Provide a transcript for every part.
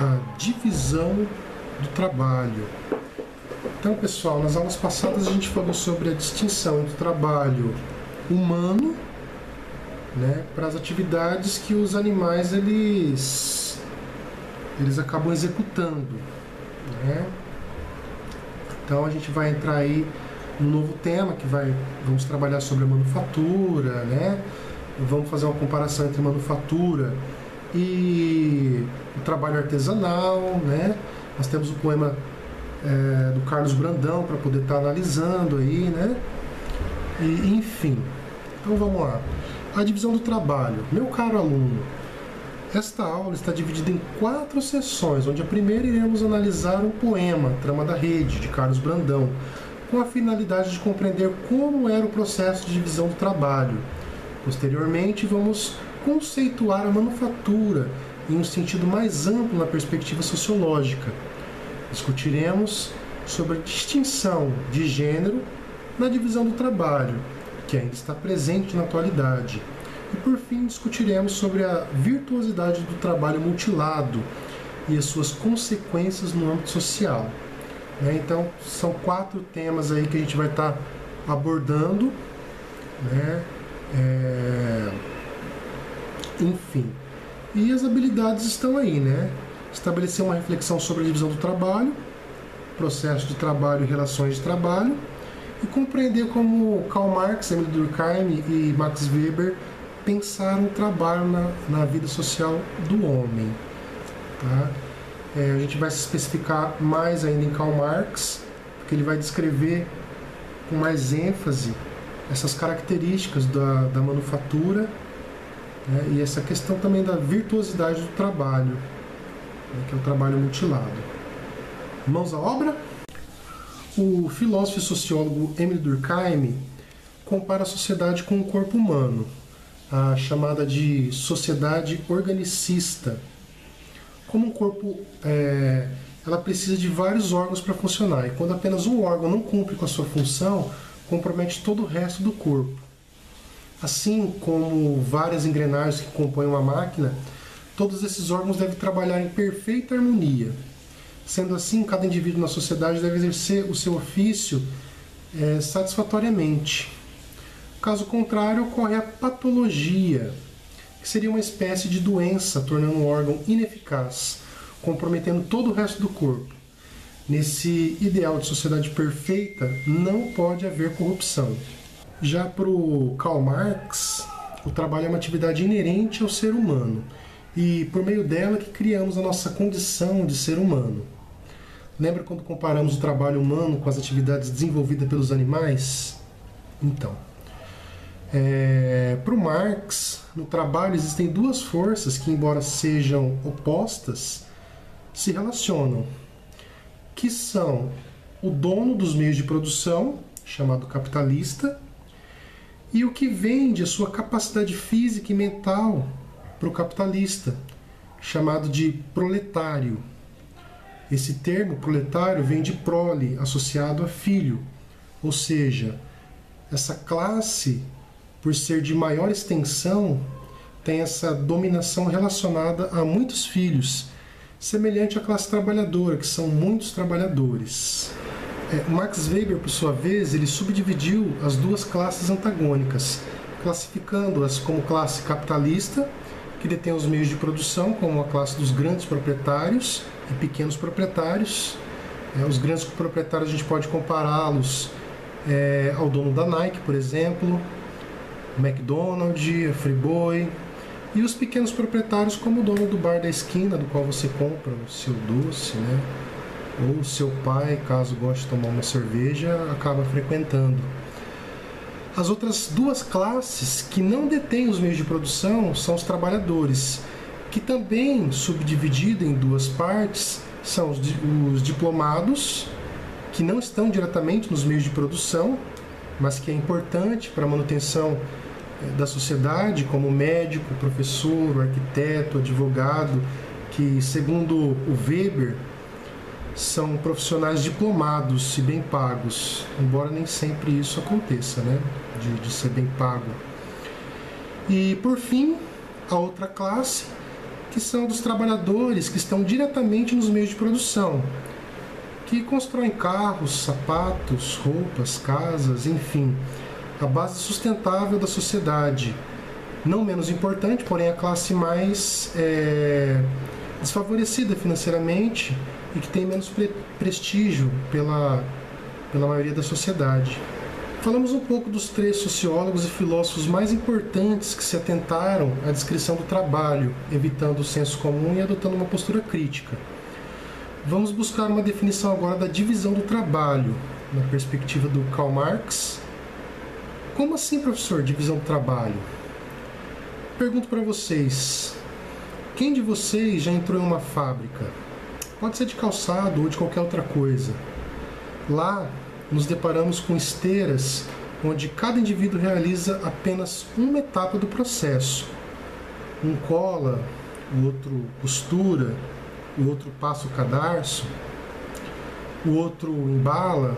a divisão do trabalho. Então, pessoal, nas aulas passadas a gente falou sobre a distinção entre o trabalho humano, né, para as atividades que os animais eles acabam executando, né? Então a gente vai entrar aí num novo tema que vamos trabalhar sobre a manufatura, né? Vamos fazer uma comparação entre manufatura e o trabalho artesanal, né? Nós temos o poema do Carlos Brandão para poder estar analisando aí, né? E, enfim, então vamos lá. A divisão do trabalho. Meu caro aluno, esta aula está dividida em 4 sessões, onde a primeira iremos analisar um poema, Trama da Rede, de Carlos Brandão, com a finalidade de compreender como era o processo de divisão do trabalho. Posteriormente, vamos conceituar a manufatura em um sentido mais amplo na perspectiva sociológica. Discutiremos sobre a distinção de gênero na divisão do trabalho, que ainda está presente na atualidade. E por fim discutiremos sobre a virtuosidade do trabalho mutilado e as suas consequências no âmbito social. Então são 4 temas aí que a gente vai estar abordando, né? Enfim. E as habilidades estão aí, né? Estabelecer uma reflexão sobre a divisão do trabalho, processo de trabalho e relações de trabalho, e compreender como Karl Marx, Emile Durkheim e Max Weber pensaram o trabalho na vida social do homem. Tá? A gente vai se especificar mais ainda em Karl Marx, porque ele vai descrever com mais ênfase essas características da manufatura, né? E essa questão também da virtuosidade do trabalho, né? Que é o trabalho mutilado. Mãos à obra? O filósofo e sociólogo Emile Durkheim compara a sociedade com o corpo humano, a chamada de sociedade organicista. Como um corpo, ela precisa de vários órgãos para funcionar, e quando apenas um órgão não cumpre com a sua função, compromete todo o resto do corpo. Assim como várias engrenagens que compõem uma máquina, todos esses órgãos devem trabalhar em perfeita harmonia. Sendo assim, cada indivíduo na sociedade deve exercer o seu ofício satisfatoriamente. Caso contrário, ocorre a patologia, que seria uma espécie de doença, tornando o órgão ineficaz, comprometendo todo o resto do corpo. Nesse ideal de sociedade perfeita, não pode haver corrupção. Já para o Karl Marx, o trabalho é uma atividade inerente ao ser humano, e por meio dela que criamos a nossa condição de ser humano. Lembra quando comparamos o trabalho humano com as atividades desenvolvidas pelos animais? Então, para o Marx, no trabalho existem 2 forças que, embora sejam opostas, se relacionam, que são o dono dos meios de produção, chamado capitalista, e o que vende a sua capacidade física e mental para o capitalista, chamado de proletário. Esse termo, proletário, vem de prole, associado a filho, ou seja, essa classe, por ser de maior extensão, tem essa dominação relacionada a muitos filhos, semelhante à classe trabalhadora, que são muitos trabalhadores. Max Weber, por sua vez, ele subdividiu as 2 classes antagônicas, classificando-as como classe capitalista, que detém os meios de produção, como a classe dos grandes proprietários e pequenos proprietários. Os grandes proprietários a gente pode compará-los ao dono da Nike, por exemplo, McDonald's, a Friboi, e os pequenos proprietários como o dono do bar da esquina, do qual você compra o seu doce, né? Ou o seu pai, caso goste de tomar uma cerveja, acaba frequentando. As outras 2 classes que não detêm os meios de produção são os trabalhadores, que também, subdividido em 2 partes, são os diplomados, que não estão diretamente nos meios de produção, mas que é importante para a manutenção da sociedade, como médico, professor, arquiteto, advogado, que, segundo o Weber, são profissionais diplomados e bem pagos, embora nem sempre isso aconteça, né? De ser bem pago. E, por fim, a outra classe que são dos trabalhadores que estão diretamente nos meios de produção, que constroem carros, sapatos, roupas, casas, enfim, a base sustentável da sociedade. Não menos importante, porém a classe mais desfavorecida financeiramente e que tem menos prestígio pela maioria da sociedade. Falamos um pouco dos três sociólogos e filósofos mais importantes que se atentaram à descrição do trabalho, evitando o senso comum e adotando uma postura crítica. Vamos buscar uma definição agora da divisão do trabalho, na perspectiva do Karl Marx. Como assim, professor, divisão do trabalho? Pergunto para vocês, quem de vocês já entrou em uma fábrica? Pode ser de calçado ou de qualquer outra coisa. Lá, nos deparamos com esteiras onde cada indivíduo realiza apenas uma etapa do processo. Um cola, o outro costura, o outro passa o cadarço, o outro embala,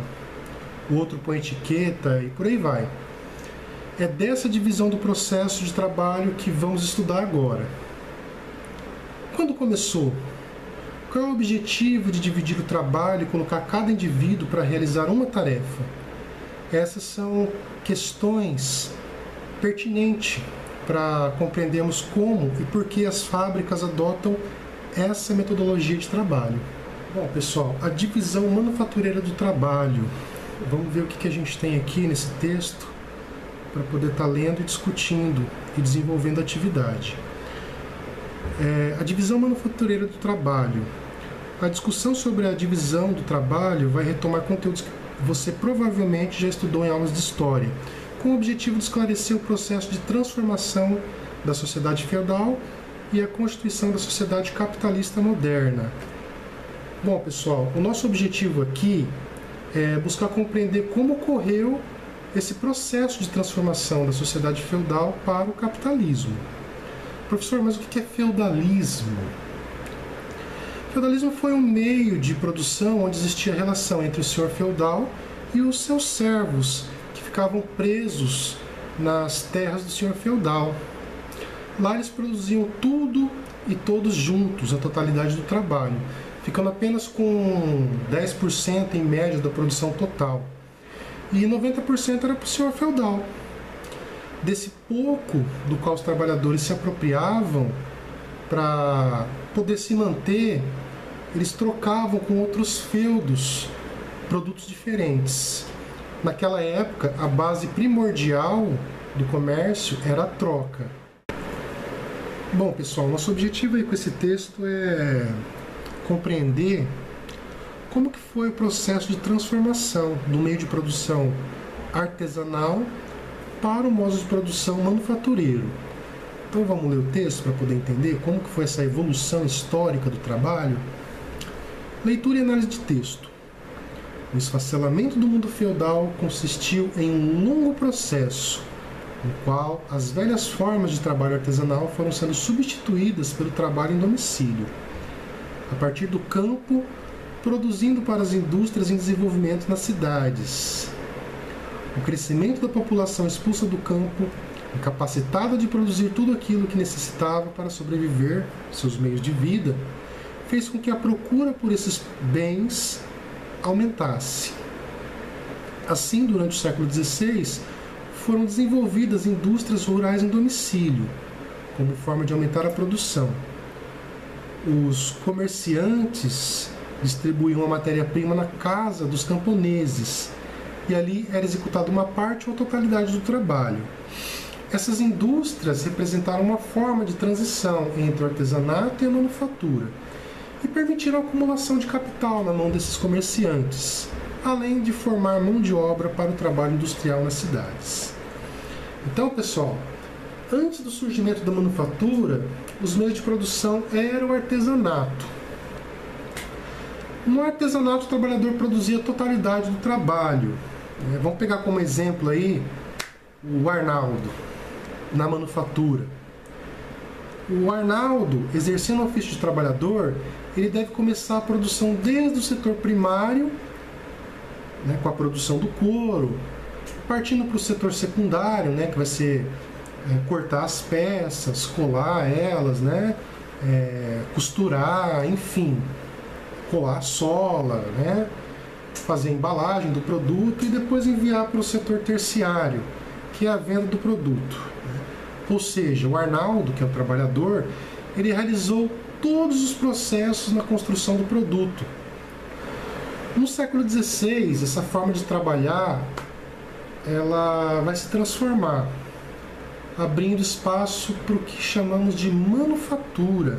o outro põe etiqueta e por aí vai. É dessa divisão do processo de trabalho que vamos estudar agora. Quando começou? Qual é o objetivo de dividir o trabalho e colocar cada indivíduo para realizar uma tarefa? Essas são questões pertinentes para compreendermos como e por que as fábricas adotam essa metodologia de trabalho. Bom, pessoal, a divisão manufatureira do trabalho. Vamos ver o que a gente tem aqui nesse texto para poder estar lendo e discutindo e desenvolvendo a atividade. A divisão manufatureira do trabalho. A discussão sobre a divisão do trabalho vai retomar conteúdos que você provavelmente já estudou em aulas de história, com o objetivo de esclarecer o processo de transformação da sociedade feudal e a constituição da sociedade capitalista moderna. Bom, pessoal, o nosso objetivo aqui é buscar compreender como ocorreu esse processo de transformação da sociedade feudal para o capitalismo. Professor, mas o que é feudalismo? Feudalismo foi um meio de produção onde existia a relação entre o senhor feudal e os seus servos, que ficavam presos nas terras do senhor feudal. Lá eles produziam tudo e todos juntos, a totalidade do trabalho, ficando apenas com 10% em média da produção total. E 90% era para o senhor feudal. Desse pouco do qual os trabalhadores se apropriavam para poder se manter, eles trocavam com outros feudos produtos diferentes. Naquela época, a base primordial do comércio era a troca. Bom, pessoal, nosso objetivo aí com esse texto é compreender como que foi o processo de transformação do meio de produção artesanal para o modo de produção manufatureiro. Então vamos ler o texto para poder entender como que foi essa evolução histórica do trabalho. Leitura e análise de texto. O esfacelamento do mundo feudal consistiu em um longo processo, no qual as velhas formas de trabalho artesanal foram sendo substituídas pelo trabalho em domicílio, a partir do campo, produzindo para as indústrias em desenvolvimento nas cidades. O crescimento da população expulsa do campo, incapacitada de produzir tudo aquilo que necessitava para sobreviver, seus meios de vida, fez com que a procura por esses bens aumentasse. Assim, durante o século XVI, foram desenvolvidas indústrias rurais em domicílio, como forma de aumentar a produção. Os comerciantes distribuíam a matéria-prima na casa dos camponeses, e ali era executada uma parte ou totalidade do trabalho. Essas indústrias representaram uma forma de transição entre o artesanato e a manufatura, e permitiram a acumulação de capital na mão desses comerciantes, além de formar mão de obra para o trabalho industrial nas cidades. Então, pessoal, antes do surgimento da manufatura, os meios de produção eram o artesanato. No artesanato, o trabalhador produzia a totalidade do trabalho. Vamos pegar como exemplo aí o Arnaldo, na manufatura. O Arnaldo, exercendo o ofício de trabalhador, ele deve começar a produção desde o setor primário, com a produção do couro, partindo para o setor secundário, que vai ser cortar as peças, colar elas, costurar, enfim, colar a sola, né? Fazer a embalagem do produto e depois enviar para o setor terciário, que é a venda do produto. Ou seja, o Arnaldo, que é o trabalhador, ele realizou todos os processos na construção do produto. No século XVI, essa forma de trabalhar ela vai se transformar, abrindo espaço para o que chamamos de manufatura.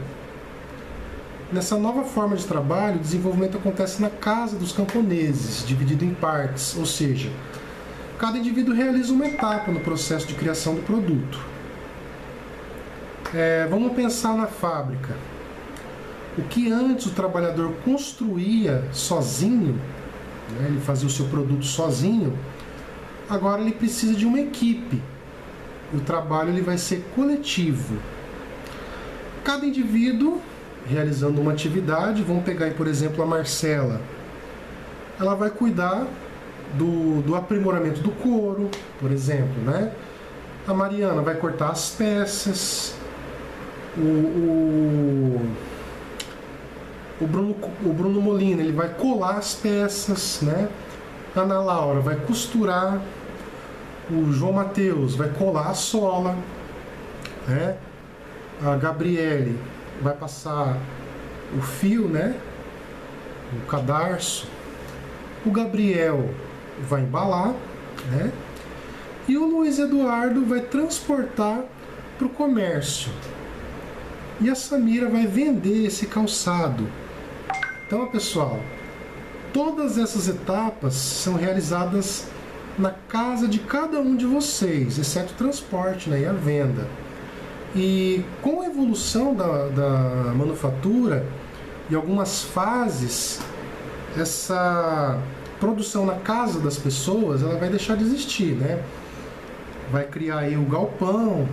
Nessa nova forma de trabalho, o desenvolvimento acontece na casa dos camponeses, dividido em partes, ou seja, cada indivíduo realiza uma etapa no processo de criação do produto. Vamos pensar na fábrica. O que antes o trabalhador construía sozinho, né, ele fazia o seu produto sozinho, agora ele precisa de uma equipe. O trabalho ele vai ser coletivo. Cada indivíduo realizando uma atividade, vamos pegar aí, por exemplo, a Marcela. Ela vai cuidar do aprimoramento do couro, por exemplo, né? A Mariana vai cortar as peças. O Bruno Molina, ele vai colar as peças, né? A Ana Laura vai costurar. O João Mateus vai colar a sola, né? A Gabriele vai passar o fio, né? O cadarço. O Gabriel vai embalar, né? E o Luiz Eduardo vai transportar para o comércio. E a Samira vai vender esse calçado. Então, pessoal, todas essas etapas são realizadas na casa de cada um de vocês, exceto o transporte, né, e a venda. E com a evolução da manufatura e algumas fases, essa produção na casa das pessoas ela vai deixar de existir, né? Vai criar aí o galpão,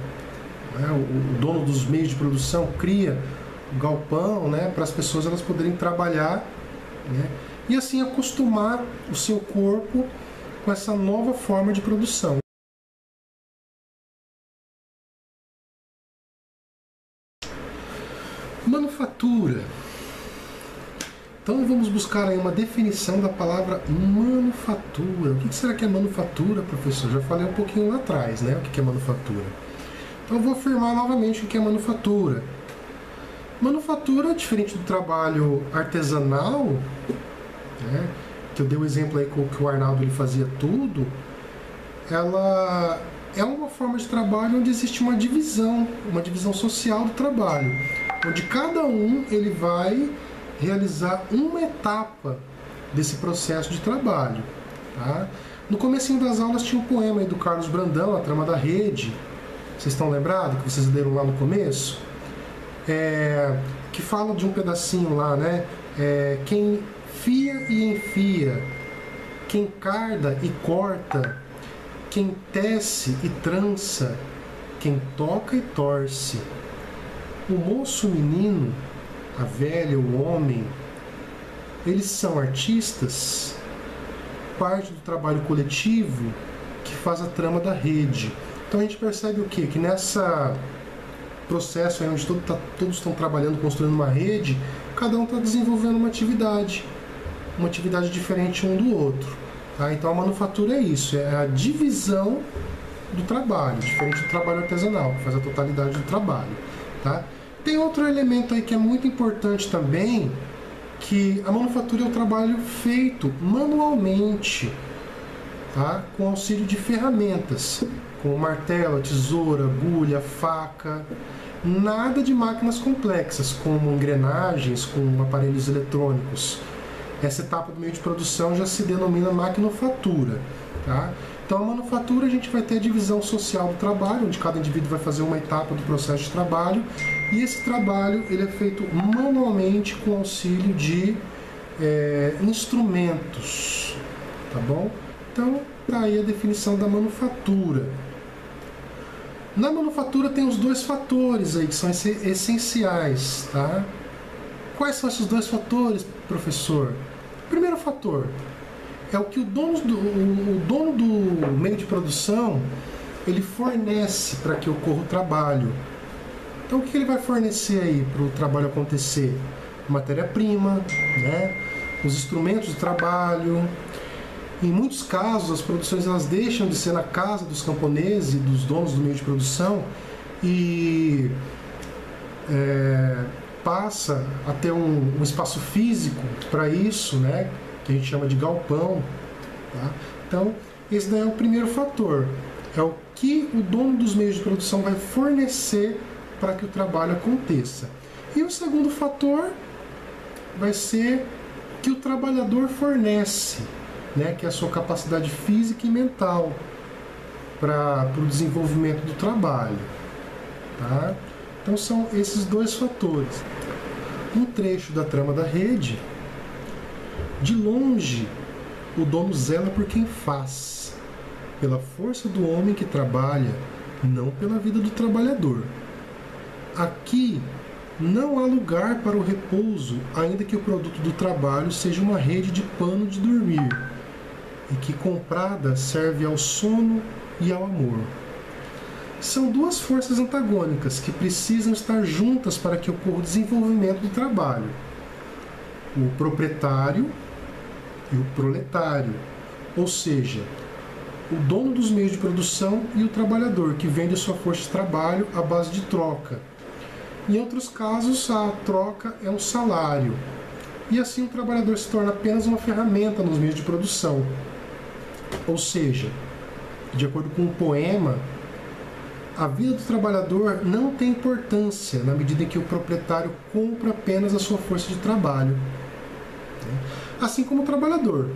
né? O dono dos meios de produção cria o galpão, né, para as pessoas elas poderem trabalhar, né, e assim acostumar o seu corpo com essa nova forma de produção. Manufatura. Então vamos buscar aí uma definição da palavra manufatura. O que será que é manufatura, professor? Já falei um pouquinho lá atrás, né? O que é manufatura. Então eu vou afirmar novamente o que é manufatura. Manufatura, diferente do trabalho artesanal, né? Que eu dei o exemplo aí que o Arnaldo ele fazia tudo, ela é uma forma de trabalho onde existe uma divisão social do trabalho, onde cada um ele vai realizar uma etapa desse processo de trabalho. Tá? No comecinho das aulas tinha um poema aí do Carlos Brandão, A Trama da Rede. Vocês estão lembrados que vocês leram lá no começo? Que fala de um pedacinho lá, né? Quem fia e enfia, quem carda e corta, quem tece e trança, quem toca e torce. O moço, o menino, a velha, o homem, eles são artistas, parte do trabalho coletivo que faz a trama da rede. Então a gente percebe o quê? Que nessa processo aí onde todos estão trabalhando, construindo uma rede, cada um está desenvolvendo uma atividade diferente um do outro. Tá? Então a manufatura é isso, é a divisão do trabalho, diferente do trabalho artesanal, que faz a totalidade do trabalho. Tá? Tem outro elemento aí que é muito importante também, que a manufatura é o trabalho feito manualmente, tá? Com auxílio de ferramentas, como martelo, tesoura, agulha, faca, nada de máquinas complexas, como engrenagens, com aparelhos eletrônicos. Essa etapa do meio de produção já se denomina maquinofatura. Tá? Então, a manufatura, a gente vai ter a divisão social do trabalho, onde cada indivíduo vai fazer uma etapa do processo de trabalho, e esse trabalho ele é feito manualmente com auxílio de instrumentos. Tá bom? Então, tá aí a definição da manufatura. Na manufatura tem os dois fatores aí que são essenciais, tá? Quais são esses dois fatores, professor? O primeiro fator é o que o dono do meio de produção ele fornece para que ocorra o trabalho. Então o que ele vai fornecer aí para o trabalho acontecer? Matéria-prima, né? Os instrumentos de trabalho. Em muitos casos, as produções elas deixam de ser na casa dos camponeses e dos donos do meio de produção e passa a ter um espaço físico para isso, né? Que a gente chama de galpão. Tá? Então, esse daí é o primeiro fator. É o que o dono dos meios de produção vai fornecer para que o trabalho aconteça. E o segundo fator vai ser o que o trabalhador fornece, né, que é a sua capacidade física e mental para o desenvolvimento do trabalho. Tá? Então são esses dois fatores. Um trecho da trama da rede, de longe o dono zela por quem faz, pela força do homem que trabalha, não pela vida do trabalhador. Aqui não há lugar para o repouso, ainda que o produto do trabalho seja uma rede de pano de dormir, e que comprada serve ao sono e ao amor. São duas forças antagônicas que precisam estar juntas para que ocorra o desenvolvimento do trabalho. O proprietário e o proletário, ou seja, o dono dos meios de produção e o trabalhador, que vende a sua força de trabalho à base de troca. Em outros casos, a troca é um salário, e assim o trabalhador se torna apenas uma ferramenta nos meios de produção. Ou seja, de acordo com o poema, a vida do trabalhador não tem importância na medida em que o proprietário compra apenas a sua força de trabalho. Assim como o trabalhador,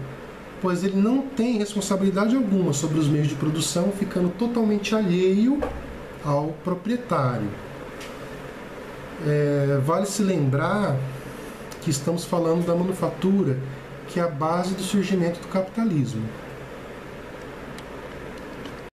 pois ele não tem responsabilidade alguma sobre os meios de produção, ficando totalmente alheio ao proprietário. Vale se lembrar que estamos falando da manufatura, que é a base do surgimento do capitalismo.